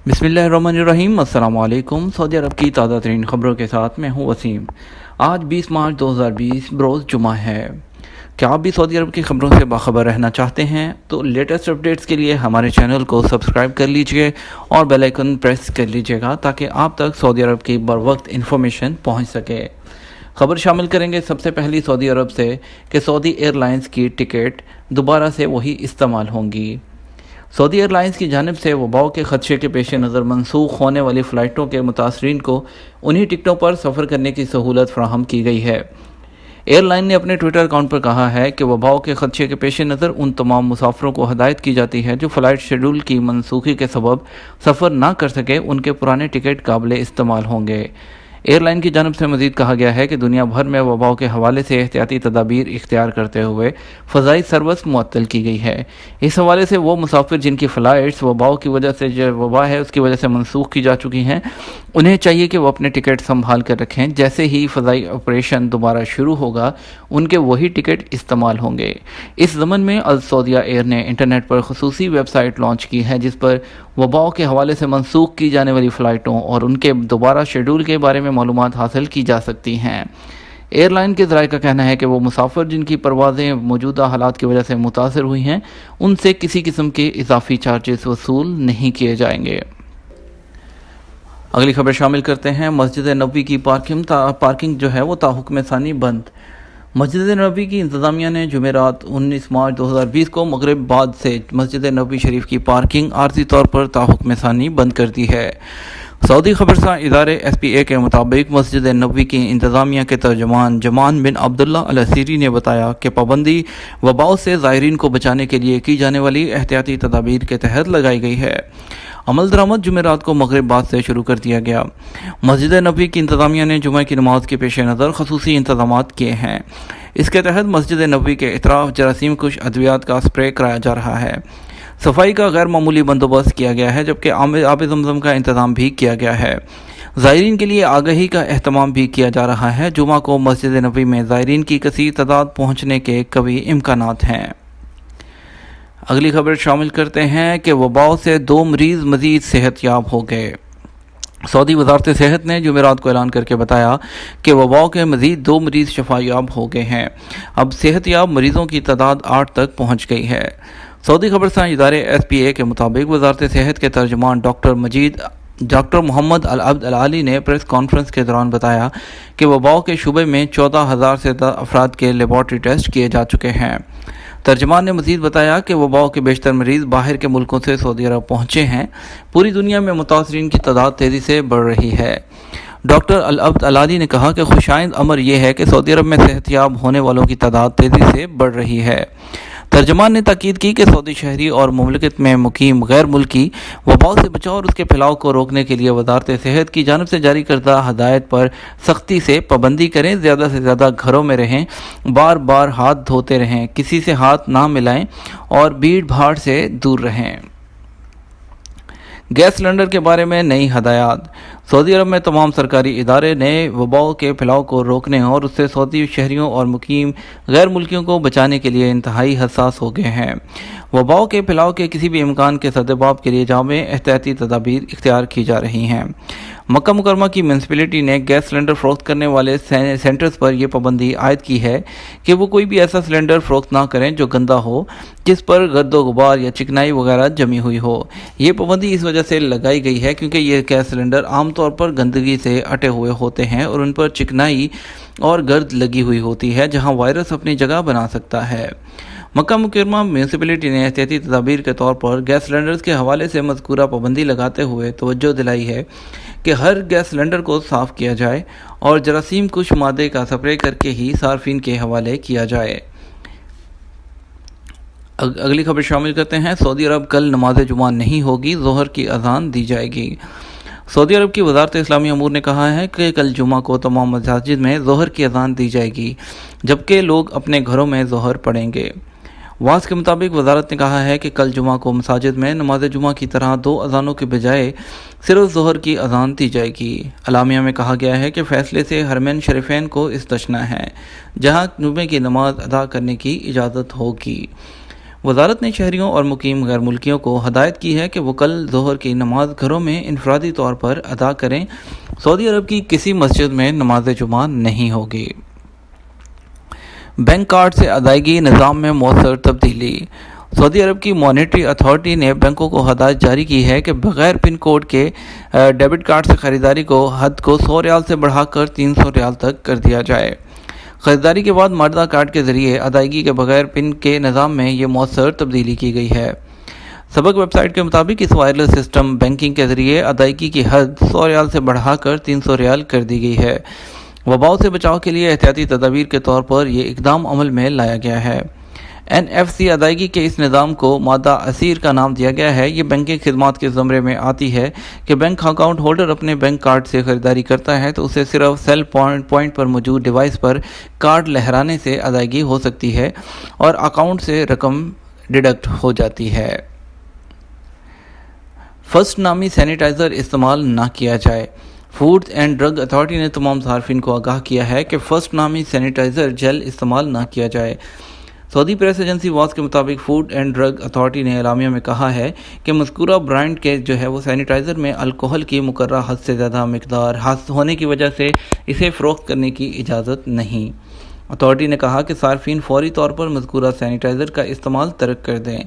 बिस्मिल्लाहिर्रहमानिर्रहीम। अस्सलाम वालेकुम। सऊदी अरब की ताज़ा तरीन ख़बरों के साथ मैं हूँ वसीम। आज 20 मार्च 2020 बरोज़ जुमा है। क्या आप भी सऊदी अरब की ख़बरों से बाखबर रहना चाहते हैं तो लेटेस्ट अपडेट्स के लिए हमारे चैनल को सब्सक्राइब कर लीजिए और बेल आइकन प्रेस कर लीजिएगा ताकि आप तक सऊदी अरब की बर वक्त इन्फॉर्मेशन पहुँच सके। ख़बर शामिल करेंगे सबसे पहली सऊदी अरब से कि सऊदी एयरलाइंस की टिकट दोबारा से वही इस्तेमाल होंगी। सऊदी एयरलाइंस की जानिब से वबाओं के खदशे के पेश नज़र मनसूख होने वाली फ़्लाइटों के मुतासरीन को उन्हीं टिकटों पर सफ़र करने की सहूलत फराहम की गई है। एयरलाइन ने अपने ट्विटर अकाउंट पर कहा है कि वबाओं के खदशे के पेश नज़र उन तमाम मुसाफिरों को हदायत की जाती है जो फ़्लाइट शेड्यूल की मनसूखी के सबब सफ़र ना कर सके, उनके पुराने टिकट काबिल इस्तेमाल होंगे। एयरलाइन की जानब से मज़ीद कहा गया है कि दुनिया भर में वबाओं के हवाले से एहतियाती तदाबीर इख्तियार करते हुए फ़ज़ाई सर्विस मुअत्तल की गई है। इस हवाले से वो मुसाफिर जिनकी फ़्लाइट्स वबाओं की वजह से जो वबा है उसकी वजह से मनसूख की जा चुकी हैं, उन्हें चाहिए कि वो अपने टिकट संभाल कर रखें। जैसे ही फ़ज़ाई ऑपरेशन दोबारा शुरू होगा उनके वही टिकट इस्तेमाल होंगे। इस ज़मन में अल सऊदिया एयर ने इंटरनेट पर खुसूसी वेबसाइट लॉन्च की है जिस पर वबाओं के हवाले से मनसूख की जाने वाली फ़्लाइटों और उनके दोबारा शेड्यूल के बारे में मालूमात हासिल की जा सकती हैं। एयरलाइन के ज़राए का कहना है कि वो मुसाफिर जिनकी परवाज़ें मौजूदा हालात की वजह से मुतासर हुई हैं उनसे किसी किस्म के इजाफी चार्जेस वसूल नहीं किए जाएंगे। अगली खबर शामिल करते हैं मस्जिद नबवी की पार्किंग जो है वो ताहुक्म सानी बंद। मस्जिद नबवी की इंतज़ामिया ने जुमेरात 19 मार्च 2020 को मगरिब बाद से मस्जिद नबवी शरीफ की पार्किंग आर्जी तौर पर ताहुक्म सानी बंद कर दी है। सऊदी खबरसां इदारे SPA के मुताबिक मस्जिद नबवी की इंतज़ामिया के तर्जुमान जमान बिन अब्दुल्ला अल असीरी ने बताया कि पाबंदी वबाओं से ज़ायरीन को बचाने के लिए की जाने वाली एहतियाती तदाबीर के तहत लगाई गई है। अमल दरामद जुमेरात को मगरिब बाद से शुरू कर दिया गया। मस्जिद नबवी की इंतज़ामिया ने जुमे की नमाज के पेश नज़र खसूसी इंतज़ाम किए हैं। इसके तहत मस्जिद नबवी के इतराफ़ जरासीम कुश अद्वियात का स्प्रे कराया जा रहा है। सफाई का गैर मामूली बंदोबस्त किया गया है जबकि आब ज़मज़म का इंतज़ाम भी किया गया है। ज़ायरीन के लिए आगाही का अहतमाम भी किया जा रहा है। जुमा को मस्जिद नबवी में ज़ायरीन की कसीर तादाद पहुँचने के कभी इम्कानात हैं। अगली खबर शामिल करते हैं कि वबाओं से 2 मरीज़ मज़ीद सेहतयाब हो गए। सऊदी वज़ारत सेहत ने जुमेरात को ऐलान करके बताया कि वबाओं के मज़ीद 2 मरीज़ शफायाब हो गए हैं। अब सेहतयाब मरीज़ों की तादाद 8 तक पहुँच गई है। सऊदी खबरसां इदारे SPA के मुताबिक वज़ारत सेहत के तर्जुमान डॉक्टर मोहम्मद अल अब्द अल आली ने प्रेस कॉन्फ्रेंस के दौरान बताया कि वबाओं के शुबे में 14,000 से ज़्यादा अफराद के लेबॉर्ट्री टेस्ट किए जा चुके हैं। तर्जमान ने मज़ीद बताया कि वबाओं के बेशतर मरीज़ बाहर के मुल्कों से सऊदी अरब पहुँचे हैं। पूरी दुनिया में मुतासरीन की तादाद तेज़ी से बढ़ रही है। डॉक्टर अल अब्द अल आली ने कहा कि खुशाइंद अमर यह है कि सऊदी अरब में सेहतयाब होने वालों की तादाद तेज़ी से बढ़ रही है। तर्जमान ने ताकीद की कि सऊदी शहरी और मुमलिकत में मुकीम गैर मुल्की वबाओं से बचाव और उसके फैलाव को रोकने के लिए वज़ारत सेहत की जानिब से जारी करदा हदायत पर सख्ती से पाबंदी करें। ज़्यादा से ज़्यादा घरों में रहें, बार बार हाथ धोते रहें, किसी से हाथ ना मिलाएं और भीड़ भाड़ से दूर रहें। गैस सिलेंडर के बारे में नई हदायत। सऊदी अरब में तमाम सरकारी इदारे नए वबाओं के फैलाव को रोकने और उससे सऊदी शहरियों और मुकीम गैर मुल्कियों को बचाने के लिए इंतहाई हसास हो गए हैं। वबाओं के फैलाव के किसी भी इम्कान के सद्दबाब के लिए जामे एहतियाती तदाबीर इख्तियार की जा रही हैं। मक्का मुकरमा की म्यूनसिपैलिटी ने गैस सिलेंडर फ़रोख्त करने वाले सेंटर्स पर यह पाबंदी आयद की है कि वो कोई भी ऐसा सिलेंडर फ़रोख्त ना करें जो गंदा हो, जिस पर गर्दो गुबार या चिकनाई वगैरह जमी हुई हो। ये पाबंदी इस वजह से लगाई गई है क्योंकि ये गैस सिलेंडर आमतौर पर गंदगी से अटे हुए होते हैं और उन पर चिकनाई और गर्द लगी हुई होती है जहाँ वायरस अपनी जगह बना सकता है। मक्का मुकरमा म्यूनसिपैलिटी ने एहतियाती तदाबीर के तौर पर गैस सिलेंडर्स के हवाले से मज़कूरा पाबंदी लगाते हुए तवज्जो दिलाई है कि हर गैस सिलेंडर को साफ़ किया जाए और जरासीम कुश मादे का स्प्रे करके ही सार्फिन के हवाले किया जाए। अगली खबर शामिल करते हैं सऊदी अरब कल नमाज जुमा नहीं होगी, ज़ोहर की अज़ान दी जाएगी। सऊदी अरब की वज़ारत इस्लामी अमूर ने कहा है कि कल जुमा को तमाम मसाजिद में ज़ोहर की अज़ान दी जाएगी जबकि लोग अपने घरों में ज़ोहर पढ़ेंगे। वास के मुताबिक वज़ारत ने कहा है कि कल जुमा को मसाजिद में नमाज जुमा की तरह 2 अज़ानों के बजाय सिर्फ ज़ोहर की अज़ान दी जाएगी। अलामिया में कहा गया है कि फ़ैसले से हरमैन शरीफैन को इस्तशना है जहाँ जुमे की नमाज अदा करने की इजाज़त होगी। وزارت نے شہریوں اور مقیم غیر ملکیوں کو ہدایت کی ہے کہ وہ کل ظہر کی نماز گھروں میں انفرادی طور پر ادا کریں۔ سعودی عرب کی کسی مسجد میں نماز جمعہ نہیں ہوگی۔ بینک کارڈ سے ادائیگی نظام میں مؤثر تبدیلی۔ سعودی عرب کی مانیٹری اتھارٹی نے بینکوں کو ہدایت جاری کی ہے کہ بغیر پن کوڈ کے ڈیبٹ کارڈ سے خریداری کو حد کو 100 ریال سے بڑھا کر 300 ریال تک کر دیا جائے۔ خریداری کے بعد ماردہ کارڈ کے ذریعے ادائیگی کے بغیر پن کے نظام میں یہ مؤثر تبدیلی کی گئی ہے۔ سبق ویب سائٹ کے مطابق اس وائرلیس سسٹم بینکنگ کے ذریعے ادائیگی کی حد 100 ریال سے بڑھا کر 300 ریال کر دی گئی ہے۔ وباؤں سے بچاؤ کے لیے احتیاطی تدابیر کے طور پر یہ اقدام عمل میں لایا گیا ہے۔ NFC ادائیگی کے اس نظام کو مادہ اسیر کا نام دیا گیا ہے۔ یہ بینکنگ خدمات کے زمرے میں آتی ہے کہ بینک اکاؤنٹ ہولڈر اپنے بینک کارڈ سے خریداری کرتا ہے تو اسے صرف سیل پوائنٹ پر موجود ڈیوائس پر کارڈ لہرانے سے ادائیگی ہو سکتی ہے اور اکاؤنٹ سے رقم ڈیڈکٹ ہو جاتی ہے۔ فرسٹ نامی سینیٹائزر استعمال نہ کیا جائے۔ فوڈ اینڈ ڈرگ اتھارٹی نے تمام صارفین کو آگاہ کیا ہے کہ فرسٹ نامی سینیٹائزر جیل استعمال نہ کیا جائے۔ سعودی پریس ایجنسی واس کے مطابق فوڈ اینڈ ڈرگ اتھارٹی نے اعلامیہ میں کہا ہے کہ مذکورہ برانڈ کے وہ سینیٹائزر میں الکحل کی مقررہ حد سے زیادہ مقدار ہونے کی وجہ سے اسے فروخت کرنے کی اجازت نہیں۔ اتھارٹی نے کہا کہ صارفین فوری طور پر مذکورہ سینیٹائزر کا استعمال ترک کر دیں،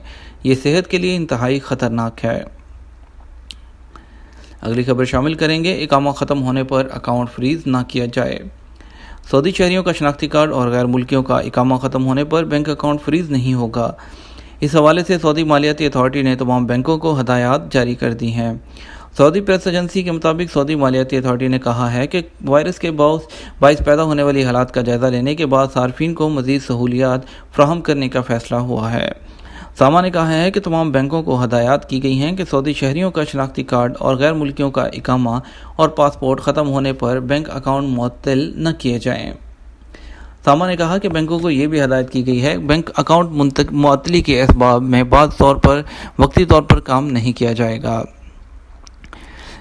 یہ صحت کے لیے انتہائی خطرناک ہے۔ اگلی خبر شامل کریں گے، اقامہ ختم ہونے پر اکاؤنٹ فریز نہ کیا جائے۔ سعودی شہریوں کا شناختی کارڈ اور غیر ملکیوں کا اقامہ ختم ہونے پر بینک اکاؤنٹ فریز نہیں ہوگا۔ اس حوالے سے سعودی مالیاتی اتھارٹی نے تمام بینکوں کو ہدایات جاری کر دی ہیں۔ سعودی پریس ایجنسی کے مطابق سعودی مالیاتی اتھارٹی نے کہا ہے کہ وائرس کے باعث پیدا ہونے والی حالات کا جائزہ لینے کے بعد صارفین کو مزید سہولیات فراہم کرنے کا فیصلہ ہوا ہے۔ ساما نے کہا ہے کہ تمام بینکوں کو ہدایات کی گئی ہیں کہ سعودی شہریوں کا شناختی کارڈ اور غیر ملکیوں کا اقامہ اور پاسپورٹ ختم ہونے پر بینک اکاؤنٹ معطل نہ کیے جائیں۔ ساما نے کہا کہ بینکوں کو یہ بھی ہدایت کی گئی ہے بینک اکاؤنٹ معطلی کے اسباب میں بعض طور پر وقتی طور پر کام نہیں کیا جائے گا۔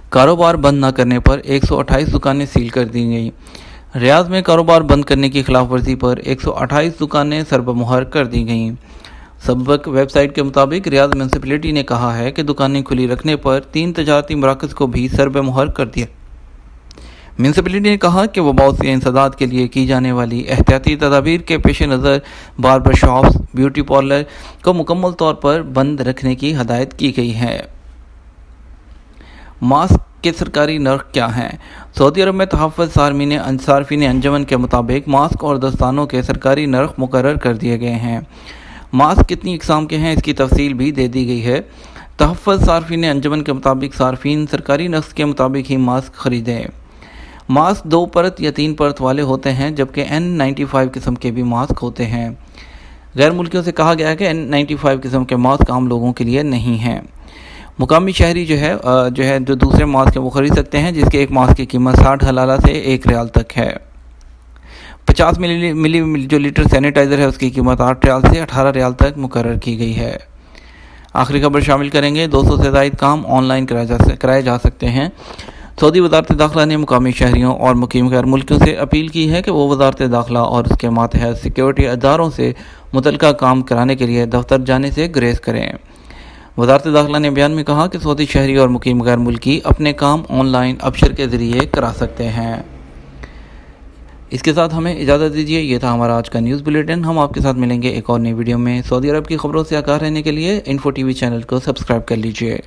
کاروبار بند نہ کرنے پر 128 دکانیں سیل کر دی گئیں۔ ریاض میں کاروبار بند کرنے کی خلاف ورزی پر 128 دکانیں سربمہر کر دی گئیں۔ سبق ویب سائٹ کے مطابق ریاض میونسپلٹی نے کہا ہے کہ دکانیں کھلی رکھنے پر 3 تجارتی مراکز کو بھی سربمہر کر دیا۔ میونسپلٹی نے کہا کہ وباؤ سے انسداد کے لیے کی جانے والی احتیاطی تدابیر کے پیش نظر باربر شاپس، بیوٹی پارلر کو مکمل طور پر بند رکھنے کی ہدایت کی گئی ہے۔ ماسک کے سرکاری نرخ کیا ہیں؟ سعودی عرب میں تحفظ صارفین انجمن کے مطابق ماسک اور دستانوں کے سرکاری نرخ مقرر کر دیے گئے ہیں۔ ماسک کتنی اقسام کے ہیں اس کی تفصیل بھی دے دی گئی ہے۔ تحفظ صارفین انجمن کے مطابق صارفین سرکاری نرخ کے مطابق ہی ماسک خریدیں۔ ماسک 2 پرت یا 3 پرت والے ہوتے ہیں جبکہ N95 قسم کے بھی ماسک ہوتے ہیں۔ غیر ملکیوں سے کہا گیا ہے کہ N95 قسم کے ماسک عام لوگوں کے لیے نہیں ہیں۔ مقامی شہری جو دوسرے ماسک ہیں وہ خرید سکتے ہیں جس کے ایک ماسک کی قیمت 60 حلالہ سے 1 ریال تک ہے۔ 50 ملی جو لیٹر سینیٹائزر ہے اس کی قیمت 8 ریال سے 18 ریال تک مقرر کی گئی ہے۔ آخری خبر شامل کریں گے، 200 سے زائد کام آن لائن کرائے جا سکتے ہیں۔ سعودی وزارت داخلہ نے مقامی شہریوں اور مقیم غیر ملکیوں سے اپیل کی ہے کہ وہ وزارت داخلہ اور اس کے ماتحت سیکیورٹی اداروں سے متعلقہ کام کرانے کے لیے دفتر جانے سے گریز کریں۔ وزارت داخلہ نے بیان میں کہا کہ سعودی شہری اور مقیم غیر ملکی اپنے کام آن لائن ابشر کے ذریعے کرا سکتے ہیں۔ اس کے ساتھ ہمیں اجازت دیجیے، یہ تھا ہمارا آج کا نیوز بلیٹن۔ ہم آپ کے ساتھ ملیں گے ایک اور نئی ویڈیو میں۔ سعودی عرب کی خبروں سے آگاہ رہنے کے لیے انفو ٹی وی چینل کو سبسکرائب کر لیجیے۔